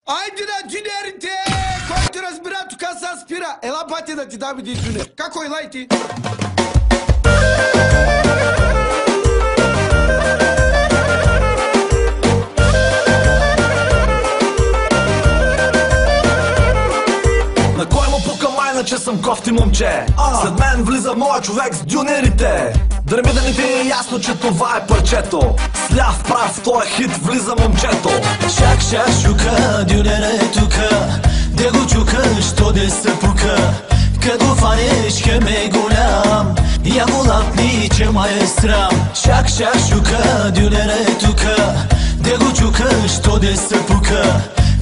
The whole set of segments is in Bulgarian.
Айде на дюнерите! Който разбира, тук са спира. Ела, бате, да ти дам един дюнер. Како ела ти? На кой му пука майна, че съм кофти момче? След мен влиза моя човек с дюнерите. Дръми да не ти е ясно, че това е парчето. С ляв прав в този хит влиза момчето. Шак, шак, шука, дюнера е тука. Де го чукаш, то де се пука. Като фанеш, хем е голям. Я го лапни, че ма е срам. Шак, шак, шука, дюнера е тука. Де го чукаш, то де се пука.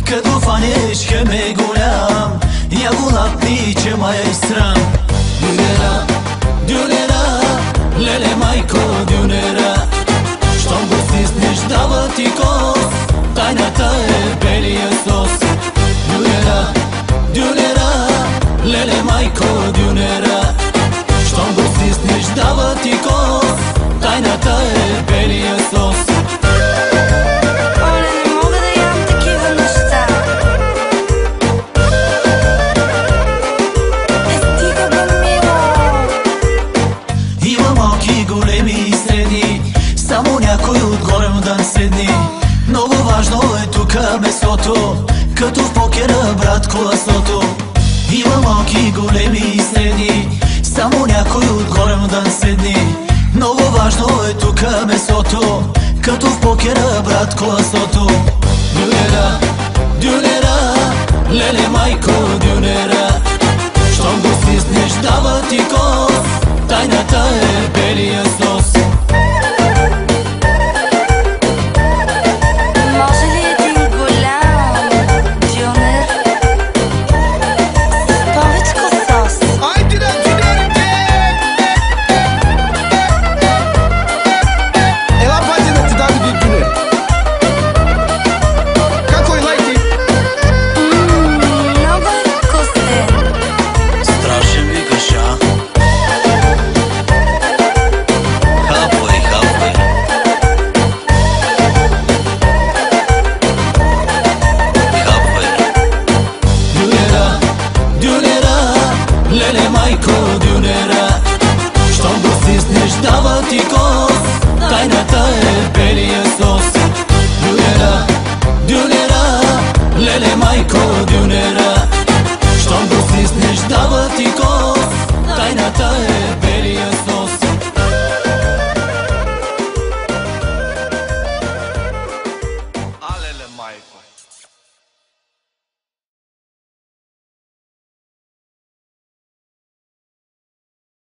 Като фанеш, хем е голям. Я го лапни, че ма е срам. Дюнера, дюнера, леле майко, дюнера. Щом го стиснеш, дава ти кос. Тайната е белия сос. Дюнера, дюнера, леле майко, дюнера. Щом го стиснеш, дава ти кос. Тайната е белия сос. Само някой отгоре му да седни. Много важно е тука месото, като в покера, брат, колесото. Има малки, големи и средни. Само някой отгоре му да седни. Много важно е тука месото, като в покера, брат, колесото. Дюнера, дюнера, леле майко, дюнера. Щом го стиснеш, дава ти кос. Тайната е белия сос. Леле майко, дюнера. Щом го стиснеш, дава ти кос. Тайната е белия сос. Дюнера, дюнера, леле майко, дюнера.